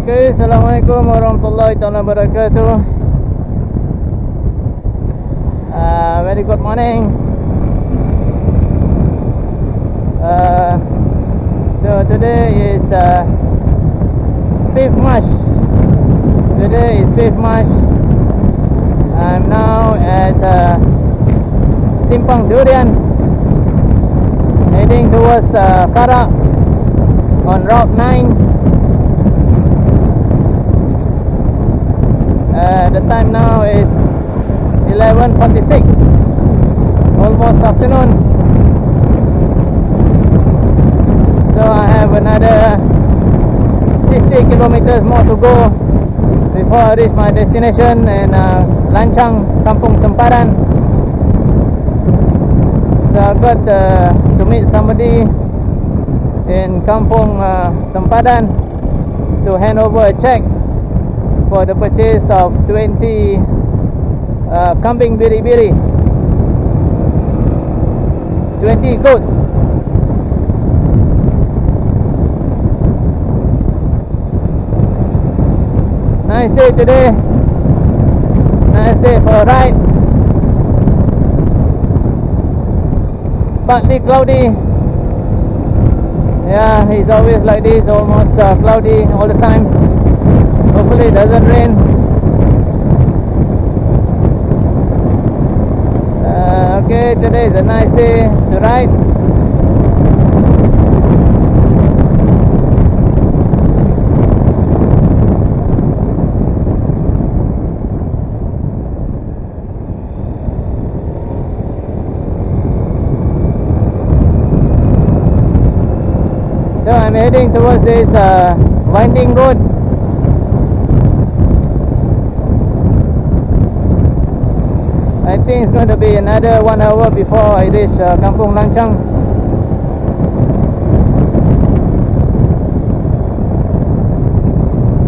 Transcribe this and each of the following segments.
Okay, Assalamualaikum warahmatullahi wabarakatuh. Very good morning. So today is 5th March. Today is 5th March. I'm now at Simpang Durian, heading towards Karak on Route 9. The time now is 11:46, almost afternoon. So I have another 60 kilometers more to go before I reach my destination in Lancang, Kampung Sempadan. So I got to meet somebody in Kampung Sempadan to hand over a check for the purchase of 20 kambing biri-biri, 20 goats. Nice day today. Nice day for a ride. Partly cloudy. Yeah, it's always like this, almost cloudy all the time. Hopefully it doesn't rain. Okay, today is a nice day to ride. So I'm heading towards this winding road. I think it's going to be another 1 hour before I reach Kampung Lancang.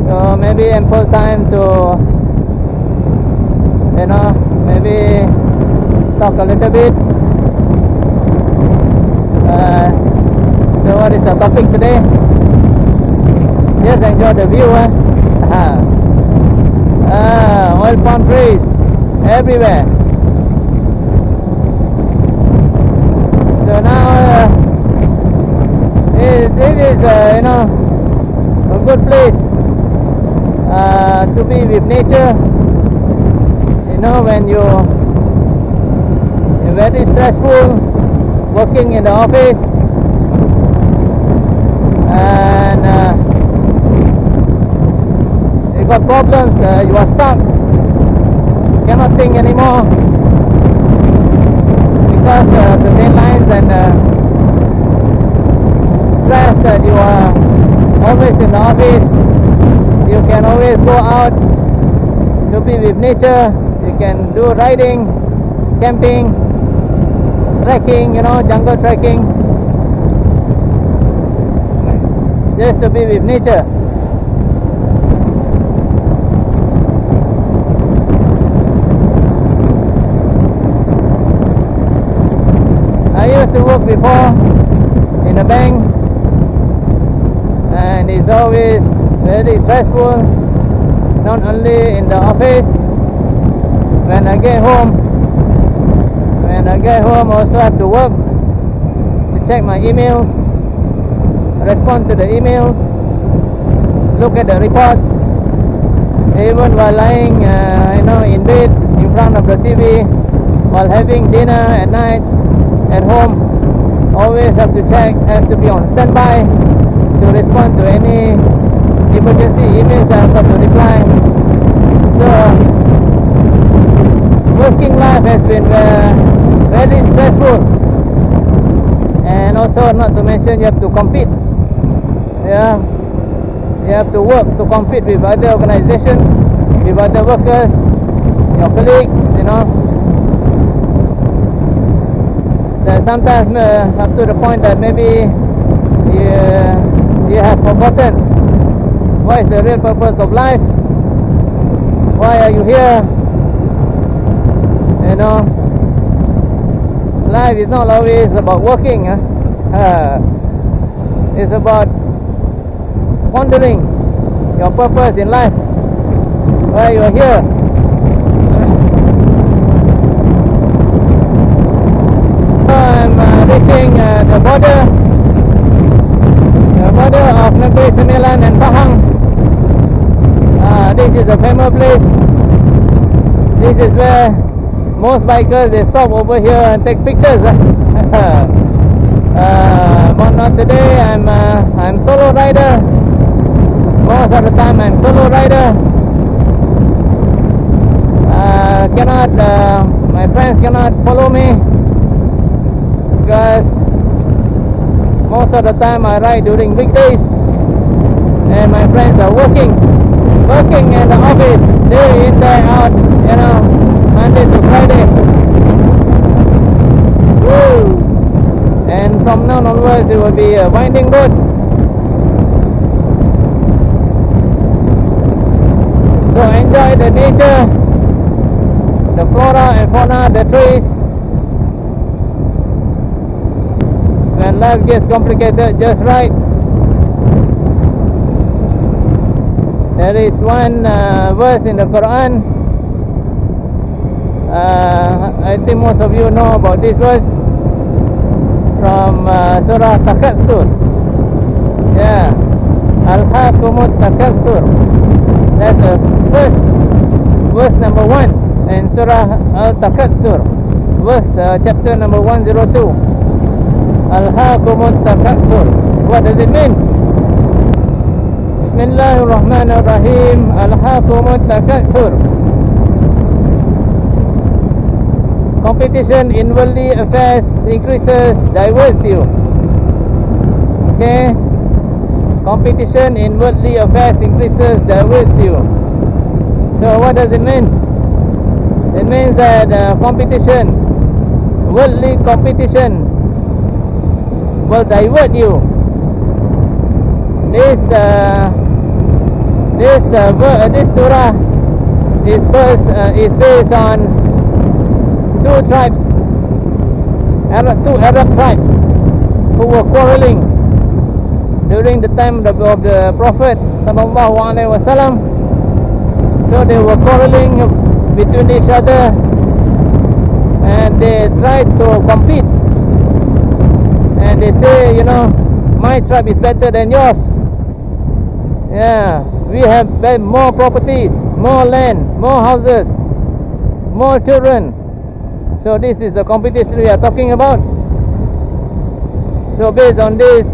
So maybe ample time to, maybe talk a little bit. So what is our topic today? Just enjoy the view. Oil palm trees everywhere. So now this is a good place to be with nature. When you're very stressful working in the office and you got problems, you are stuck, cannot think anymore because the deadlines and stress that you are always in the office. You can always go out to be with nature. You can do riding, camping, trekking, jungle trekking, just to be with nature. I used to work before in a bank, and it's always very stressful, not only in the office. When I get home also have to work to check my emails, respond to the emails, look at the reports, even while lying in bed in front of the TV, while having dinner at night at home. Always have to check, have to be on standby to respond to any emergency emails that I've got to reply. So working life has been very stressful, and also not to mention you have to compete. Yeah, you have to work to compete with other organizations, with other workers, your colleagues. That sometimes up to the point that maybe you have forgotten what is the real purpose of life. Why are you here? Life is not always about working. It's about wandering, your purpose in life, why you are here. So I'm reaching the border of Negeri Sembilan and Pahang. This is a famous place. This is where most bikers, they stop over here and take pictures. But not today. I'm solo rider. Most of the time I'm solo rider. My friends cannot follow me because most of the time I ride during weekdays and my friends are working in the office, day in, day out, Monday to Friday. Woo! And from now onwards it will be a winding road. So enjoy the nature, the flora and fauna, the trees. When life gets complicated, just right. There is one verse in the Quran. I think most of you know about this verse from Surah Al-Israa. Yeah, Al-Hakumut Takatsur. That's the first verse number 1 in Surah Al-Takatsur, verse chapter number 102. Al-Hakumut Takatsur. What does it mean? Bismillahirrahmanirrahim. Al-Hakumut Takatsur. Competition in worldly affairs increases, diverts you. Okay? Competition in worldly affairs increases, diverts you. So what does it mean? It means that competition, worldly competition, will divert you. This surah is based on two tribes, two Arab tribes who were quarreling during the time of the Prophet sallallahu alaihi wasallam. So they were quarreling between each other and they tried to compete. And they say, my tribe is better than yours. Yeah, we have more properties, more land, more houses, more children. So this is the competition we are talking about. So based on this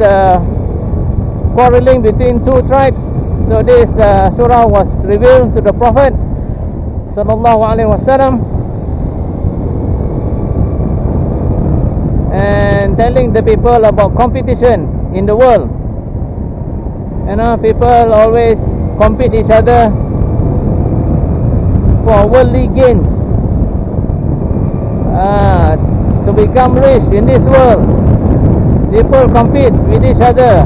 quarreling between two tribes, so this surah was revealed to the Prophet sallallahu alaihi wasallam, and telling the people about competition in the world. People always compete each other for worldly gains, to become rich in this world. People compete with each other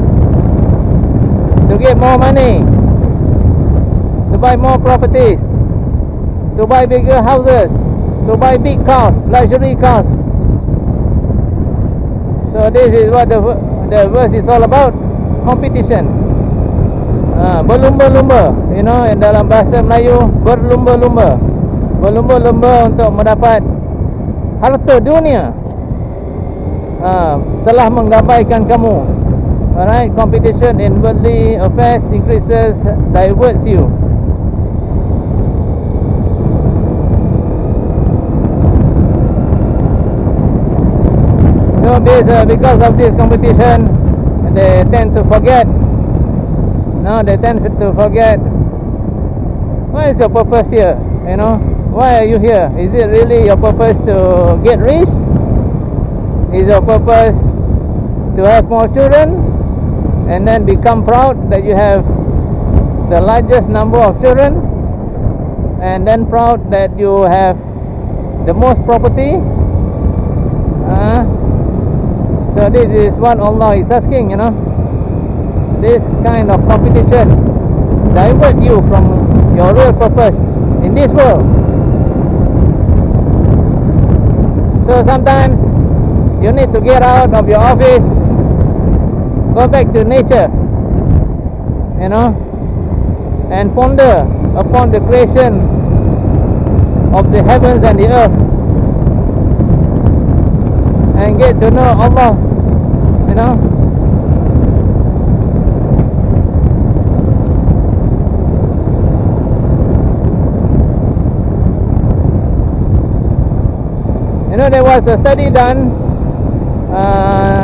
to get more money, to buy more properties, to buy bigger houses, to buy big cars, luxury cars. So this is what the verse is all about, competition. Berlumba-lumba, dalam bahasa Melayu, berlumba-lumba. Berlumba-lumba untuk mendapat harta dunia. Telah menggabaikan kamu. Alright, competition in worldly affairs increases, diverts you. So because of this competition, they tend to forget. They tend to forget, what is your purpose here? Why are you here? Is it really your purpose to get rich? Is your purpose to have more children and then become proud that you have the largest number of children, and then proud that you have the most property? So this is what Allah is asking, This kind of competition divert you from your real purpose in this world. So sometimes you need to get out of your office, go back to nature, and ponder upon the creation of the heavens and the earth, and get to know Allah, you know. You know, there was a study done.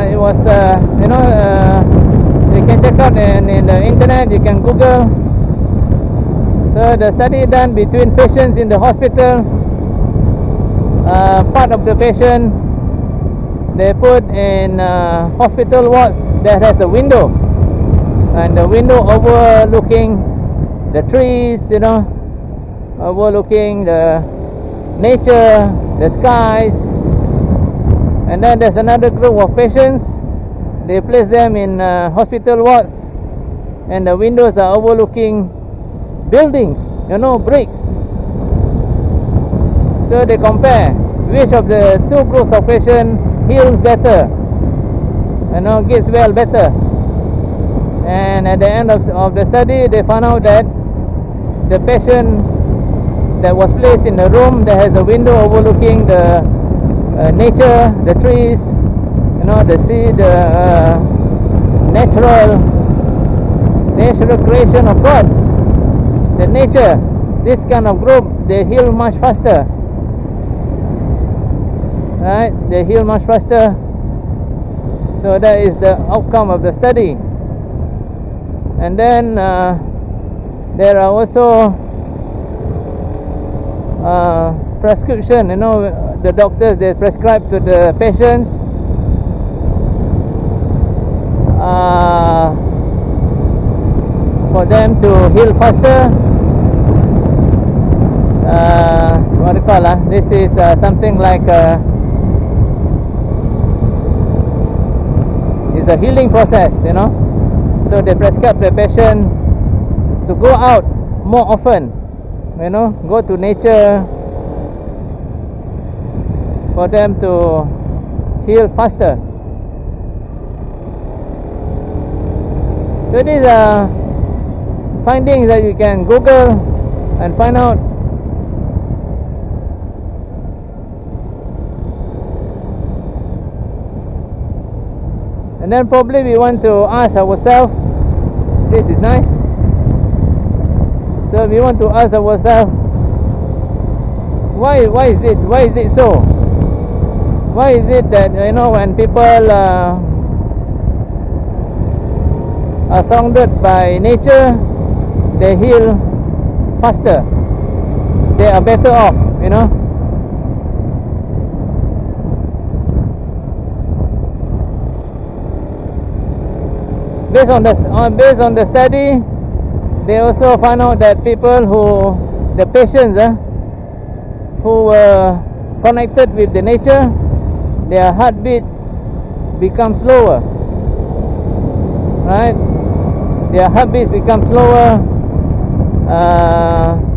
It was, you can check out in the internet. You can Google. So the study done between patients in the hospital. Part of the patient they put in hospital wards that has a window, and the window overlooking the trees, you know, overlooking the nature, the skies. And then there's another group of patients. They place them in hospital wards, and the windows are overlooking buildings, you know, bricks. So they compare which of the two groups of patients heals better, you know, gets well better. And at the end of the study, they found out that the patient that was placed in a room that has a window overlooking the nature, the trees, you know, the sea, the natural creation of God, the nature, this kind of group, they heal much faster, right? They heal much faster. So that is the outcome of the study. And then there are also prescription, you know, the doctors, they prescribe to the patients for them to heal faster. What do you call it? This is something like it's a healing process, you know. So they prescribe the patient to go out more often, you know, go to nature, for them to heal faster. So these are findings that you can Google and find out. And then probably we want to ask ourselves, this is nice. So we want to ask ourselves, why is it so? Why is it that, you know, when people are surrounded by nature, they heal faster, they are better off, you know? Based on the study, they also found out that people the patients who were connected with the nature, their heartbeat becomes slower, right? Their heartbeats become slower.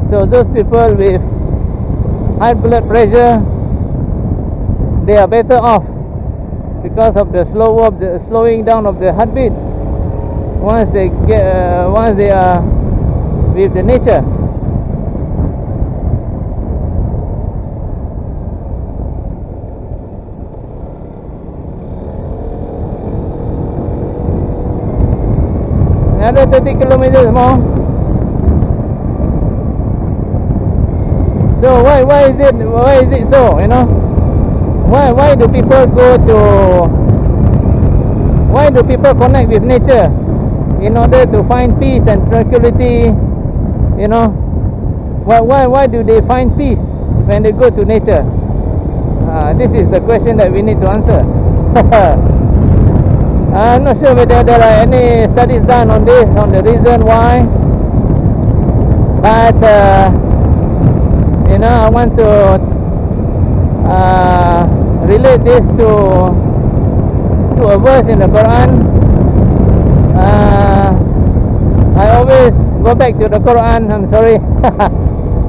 So those people with high blood pressure, they are better off because of the slowing down of the heartbeat once they are with the nature. Another 30 kilometers more. So why is it so, you know? Why do people connect with nature in order to find peace and tranquility, you know? Why do they find peace when they go to nature? This is the question that we need to answer. I'm not sure whether there are any studies done on this, on the reason why, but you know, I want to relate this to a verse in the Quran. I always go back to the Quran. I'm sorry.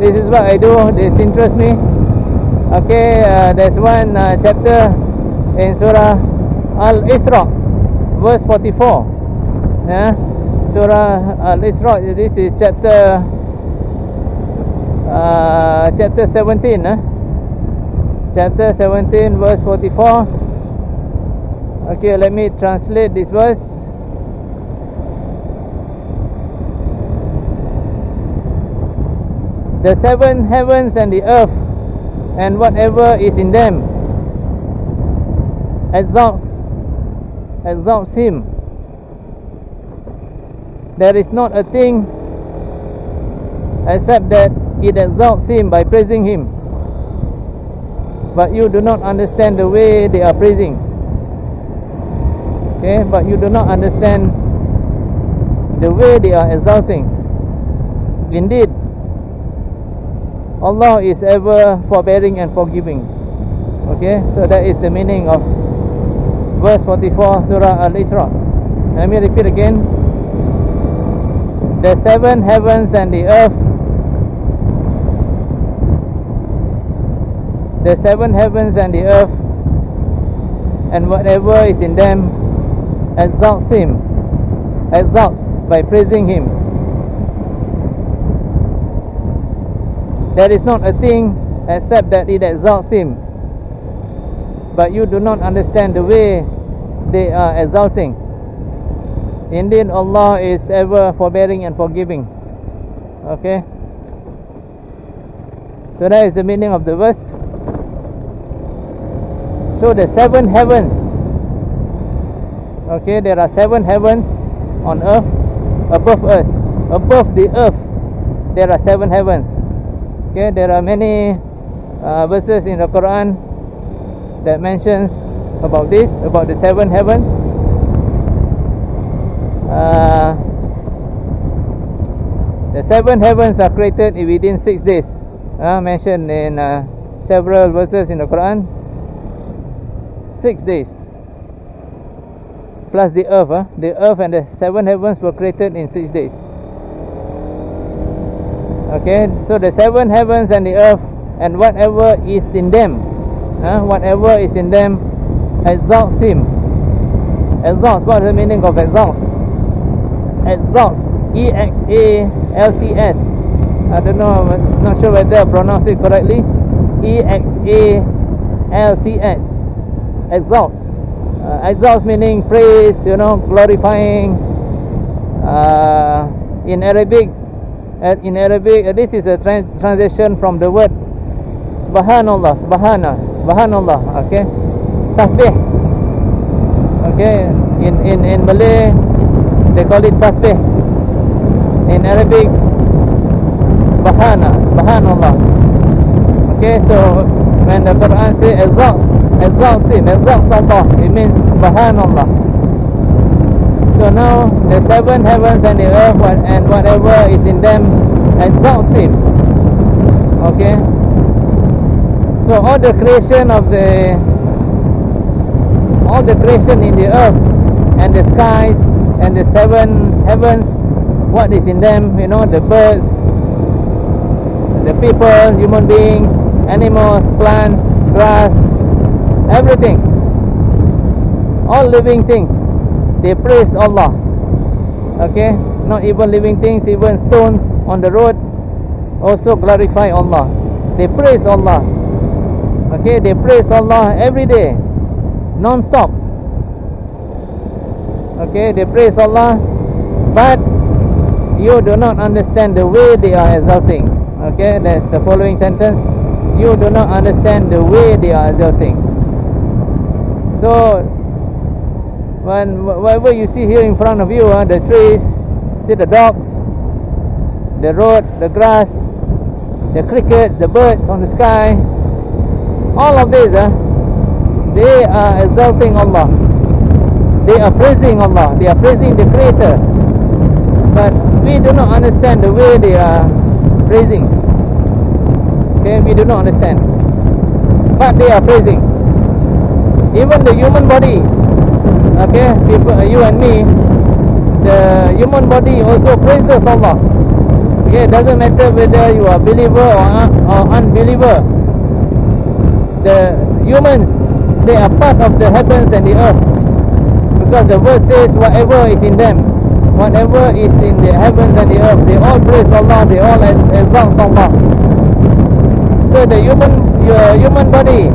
This is what I do. This interests me. Okay, there's one chapter in Surah Al-Israa, verse 44. Yeah, Surah Al-Israa. This is chapter 17, chapter 17 verse 44. Okay, let me translate this verse. The seven heavens and the earth and whatever is in them exalts him. There is not a thing except that it exalts him by praising him. But you do not understand the way they are praising. Okay, but you do not understand the way they are exalting. Indeed, Allah is ever forbearing and forgiving. Okay, so that is the meaning of verse 44, Surah Al-Israa. Let me repeat again. The seven heavens and the earth, the seven heavens and the earth and whatever is in them exalts him, exalts by praising him. There is not a thing except that it exalts him, but you do not understand the way they are exalting. Indeed, Allah is ever forbearing and forgiving. Okay, so that is the meaning of the verse. So the seven heavens, okay, there are seven heavens on earth, above us, above the earth there are seven heavens. Okay, there are many verses in the Quran that mentions about this, about the seven heavens. The seven heavens are created within 6 days, mentioned in several verses in the Quran. 6 days plus the earth and the seven heavens were created in 6 days. Okay, so the seven heavens and the earth and whatever is in them, whatever is in them exalts him. Exalts, what is the meaning of exalts? Exalts, E-X-A-L-T-S. I don't know, I'm not sure whether I pronounce it correctly. E-X-A-L-T-S. Exalts. Exalts meaning praise, glorifying. In Arabic, this is a translation from the word Subhanallah. Subhanallah. Okay, tasbih. Okay, in Malay they call it tasbih. In Arabic, Subhanallah. Okay, so when the Quran says exalts him, exalts Allah, it means Subhanallah. So now the seven heavens and the earth and whatever is in them exalts him. Okay, so all the creation in the earth and the skies and the seven heavens, what is in them, the birds, the people, human beings, animals, plants, grass, everything, all living things, they praise Allah. Okay, not even living things, even stones on the road also glorify Allah. They praise Allah. Okay, they praise Allah every day, non-stop. Okay, they praise Allah, but you do not understand the way they are exalting. Okay, that's the following sentence. You do not understand the way they are exalting. So whatever you see here in front of you, the trees, see the dogs, the road, the grass, the crickets, the birds on the sky, all of these, they are exalting Allah. They are praising Allah. They are praising the Creator. But we do not understand the way they are praising. Okay, we do not understand. But they are praising. Even the human body, okay, people, you and me, the human body also praises Allah. Okay, it doesn't matter whether you are believer or unbeliever. The humans, they are part of the heavens and the earth, because the verse says whatever is in them whatever is in the heavens and the earth, they all praise Allah, they all exalt Allah. So the human body,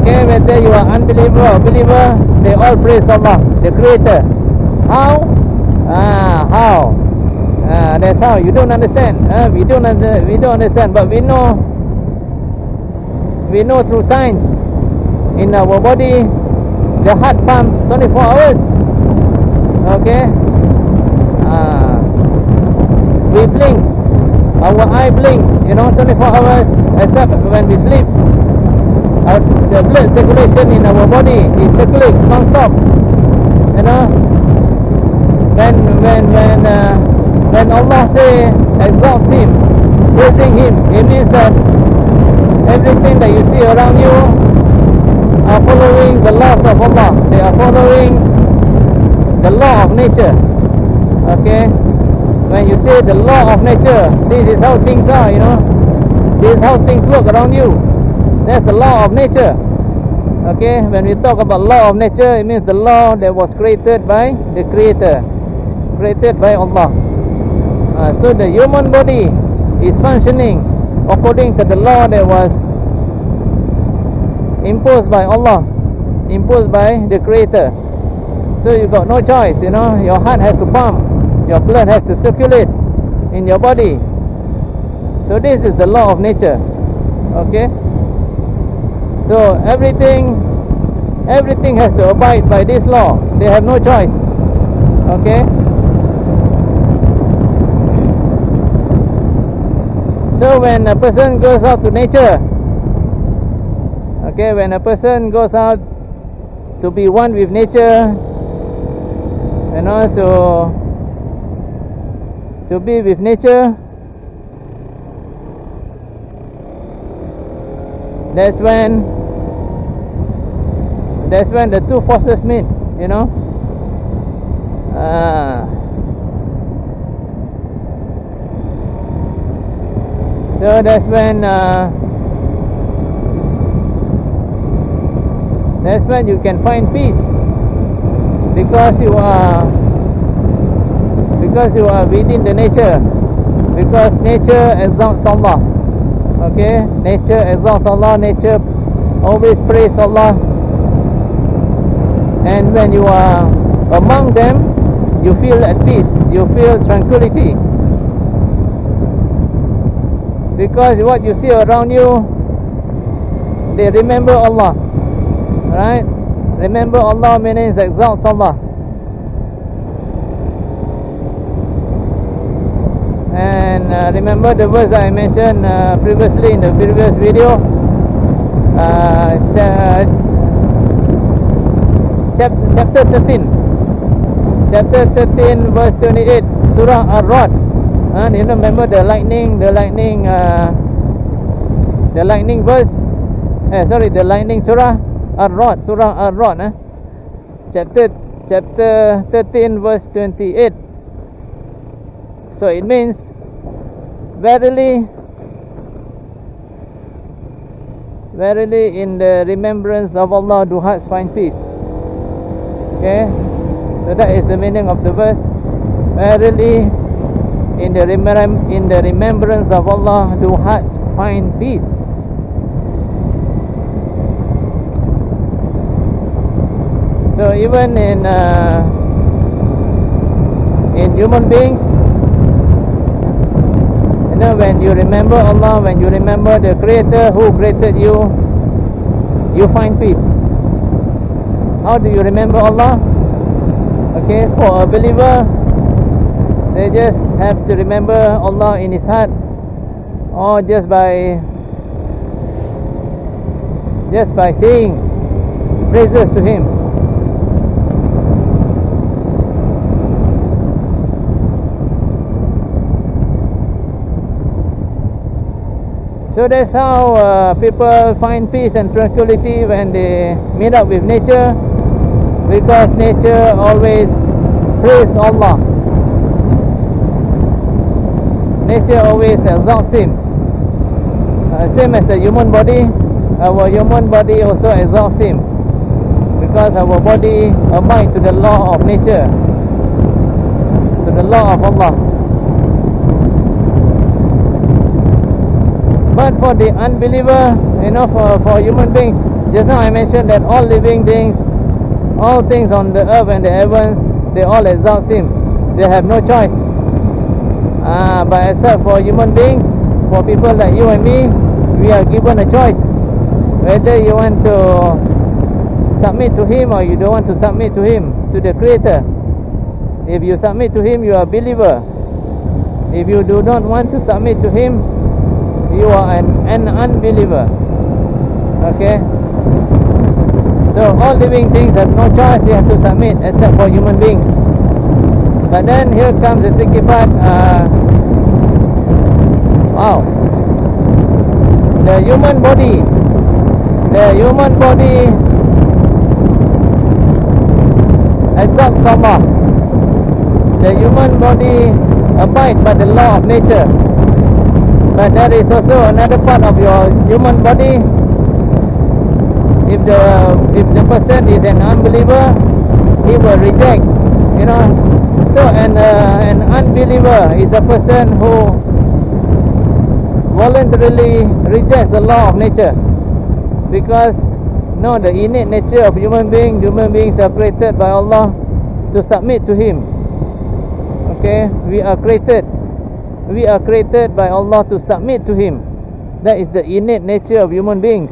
okay, whether you are unbeliever or believer, they all praise Allah, the Creator. How? How? That's how. You don't understand. We don't understand, but we know through science. In our body, the heart pumps 24 hours. Okay. We blink. Our eye blinks, 24 hours, except when we sleep. The blood circulation in our body is circulates non-stop. When Allah say exalt Him, praising Him, it means that everything that you see around you are following the laws of Allah. They are following the law of nature. Okay. When you say the law of nature, this is how things are, this is how things work around you. That's the law of nature. Okay, when we talk about law of nature, it means the law that was created by the Creator, created by Allah. So the human body is functioning according to the law that was imposed by Allah, imposed by the Creator. So you got no choice, your heart has to pump, your blood has to circulate in your body. So this is the law of nature. Okay. So everything has to abide by this law. They have no choice. Okay. So when a person goes out to nature, okay, when a person goes out to be one with nature, to be with nature, that's when the two forces meet, so that's when you can find peace, because you are within the nature, because nature exalts Allah. Okay, nature exalts Allah, nature always praise Allah. And when you are among them, you feel at peace, you feel tranquility, because what you see around you, they remember Allah, right? Remember Allah means exalts Allah. And remember the verse I mentioned previously in the previous video, chapter 13 verse 28, Surah Al-Israa. And you remember the lightning verse, the lightning surah Al-Israa, chapter 13 verse 28. So it means, verily in the remembrance of Allah do hearts find peace. Okay, so that is the meaning of the verse. Verily in the remembrance of Allah do hearts find peace. So even in human beings, when you remember Allah, when you remember the Creator who created you, you find peace. How do you remember Allah? Okay, for a believer, they just have to remember Allah in his heart, or just by saying praises to Him. So that's how people find peace and tranquility when they meet up with nature, because nature always praise Allah. Nature always exalts Him. Same as the human body, our human body also exalts Him, because our body abides to the law of nature. to the law of Allah. But for the unbeliever, for human beings, just now I mentioned that all living beings, all things on the earth and the heavens, they all exalt Him. They have no choice. But except for human beings, for people like you and me, we are given a choice whether you want to submit to Him or you don't want to submit to Him, to the Creator. If you submit to Him, you are a believer. If you do not want to submit to Him, you are an unbeliever. Okay? So all living things have no choice, they have to submit, except for human beings. But then here comes the tricky part. The human body exalts Allah. The human body abides by the law of nature. But there is also another part of your human body. If the person is an unbeliever, he will reject. So an unbeliever is a person who voluntarily rejects the law of nature, because the innate nature of human beings are created by Allah to submit to Him. Okay, we are created by Allah to submit to Him. That is the innate nature of human beings.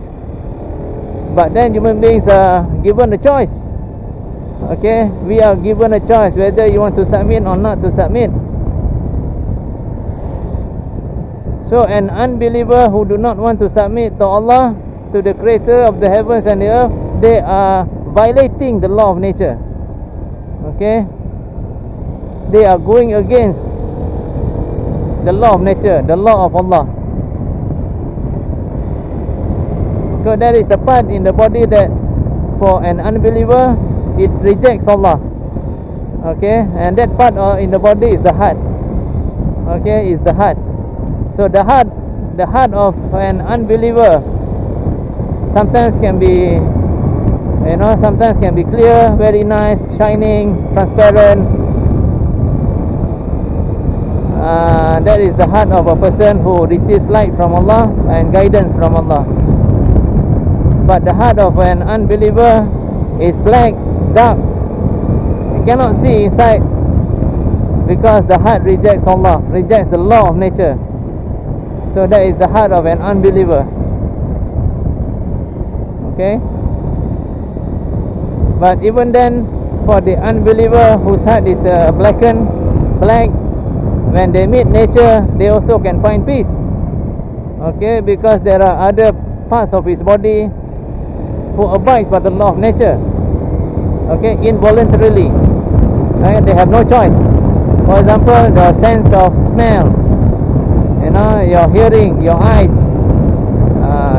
But then human beings are given a choice. Okay, we are given a choice whether you want to submit or not to submit. So an unbeliever who do not want to submit to Allah, to the Creator of the heavens and the earth, they are violating the law of nature. Okay, they are going against the law of nature, the law of Allah. So there is a part in the body that for an unbeliever, it rejects Allah. Okay, and that part in the body is the heart. Okay, is the heart. So the heart of an unbeliever sometimes can be clear, very nice, shining, transparent. That is the heart of a person who receives light from Allah and guidance from Allah. But the heart of an unbeliever is black, dark. You cannot see inside, because the heart rejects Allah, rejects the law of nature. So that is the heart of an unbeliever. Okay? But even then, for the unbeliever whose heart is black, when they meet nature, they also can find peace. Okay? Because there are other parts of his body who abides by the law of nature. Okay? Involuntarily. Right? They have no choice. For example, the sense of smell, your hearing, your eyes,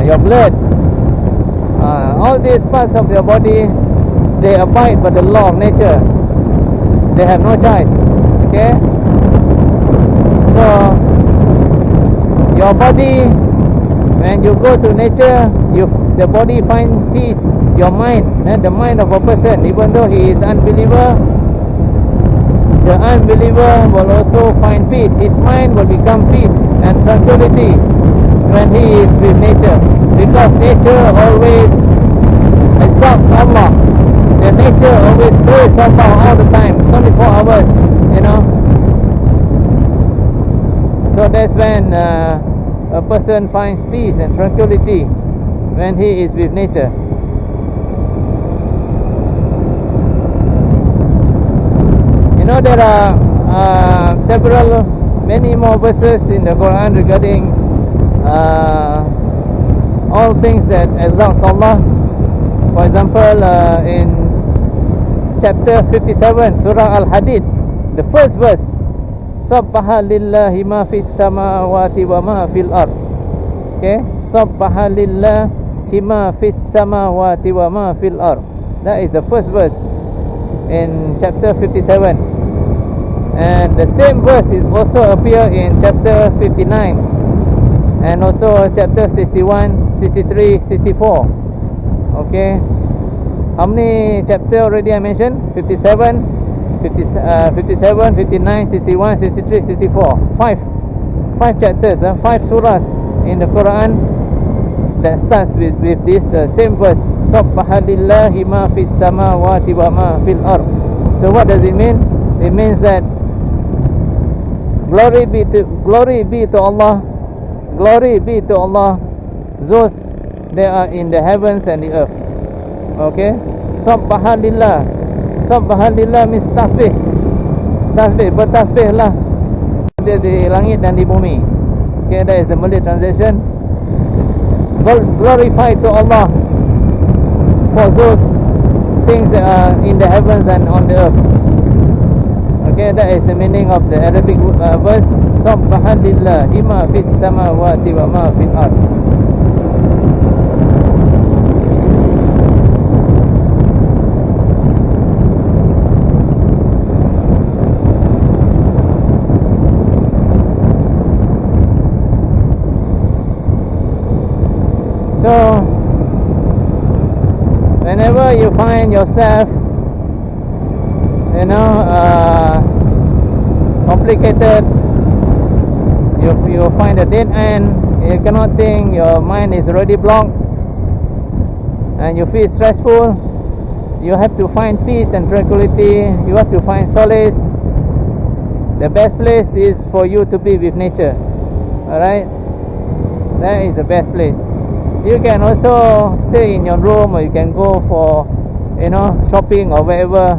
your blood, all these parts of your body, they abide by the law of nature. They have no choice. Okay? So your body, when you go to nature, the body finds peace. Your mind, the mind of a person, even though he is unbeliever, the unbeliever will also find peace. His mind will become peace and tranquility when he is with nature, because nature always exalts Allah. The nature always praises Allah all the time, 24 hours. So that's when a person finds peace and tranquility, when he is with nature. There are many more verses in the Quran regarding all things that exalt Allah. For example, in chapter 57, Surah Al-Hadid, the first verse, Sabbaha lillahi ma fis samawati wa ma fil ard. Okay, Sabbaha lillahi ma fis samawati wa ma fil ard. That is the first verse in chapter 57. And the same verse is also appear in chapter 59 and also chapter 61, 63, 64. Okay, how many chapter already I mentioned? 57, 57, 59, 61, 63, 64. Five chapters, 5 surahs in the Quran that starts with this same verse. Subhanallahi ma fis samawati wa ma fil ard. So what does it mean? It means that glory be to Allah, glory be to Allah, those they are in the heavens and the earth. Okay, Subhanallah. Subhanallah means tasbih. Tasbih, bertasbih lah di langit dan di bumi. Okay, that is the Malay translation. Glorify to Allah for those things that are in the heavens and on the earth. Okay, that is the meaning of the Arabic verse. Subhanallah ma fis samawati wa ma fil ard. So whenever you find yourself, complicated, you find a dead end, you cannot think, your mind is already blocked, and you feel stressful, you have to find peace and tranquility, you have to find solace. The best place is for you to be with nature. Alright, that is the best place. You can also stay in your room, or you can go for shopping or wherever,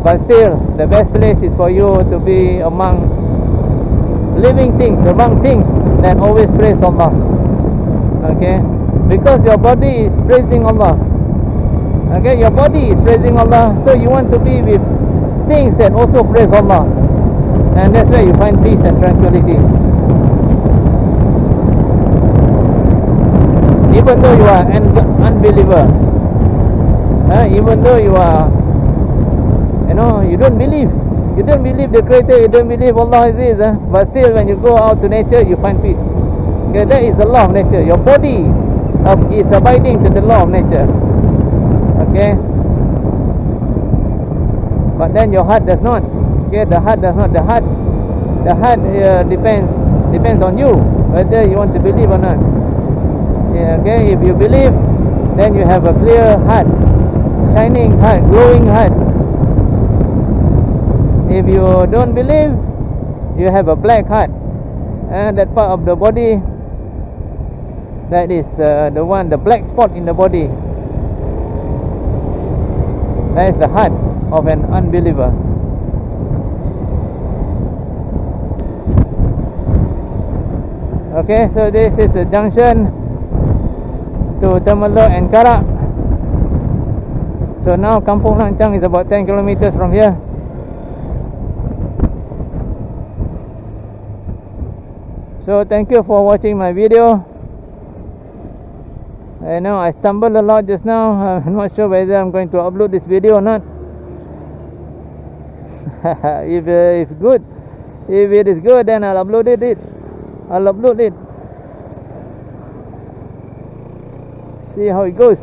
but still the best place is for you to be among living things, among things that always praise Allah. Okay, because your body is praising Allah. Okay, your body is praising Allah, so you want to be with things that also praise Allah, and that's where you find peace and tranquility. Even though you are an unbeliever, even though you are, you don't believe the Creator, you don't believe Allah exists, but still when you go out to nature, you find peace. Okay, that is the law of nature. Your body is abiding to the law of nature. Okay, but then your heart does not. Okay, the heart does not. The heart depends on you whether you want to believe or not. Yeah, okay, if you believe, then you have a clear heart, shining heart, glowing heart. If you don't believe, you have a black heart, and that part of the body, that is the black spot in the body, that is the heart of an unbeliever. Okay, so this is the junction to Temelloc and Karak. So now Kampung Lancang is about 10 kilometers from here. So thank you for watching my video. I know I stumbled a lot just now. I'm not sure whether I'm going to upload this video or not. If it is good, then I'll upload it. See how it goes.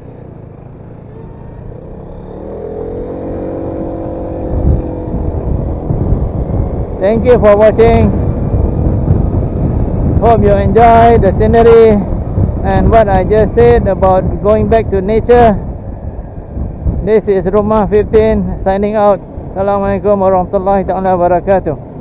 Thank you for watching. Hope you enjoy the scenery and what I just said about going back to nature. This is Rumah 15 signing out. Assalamualaikum warahmatullahi wabarakatuh.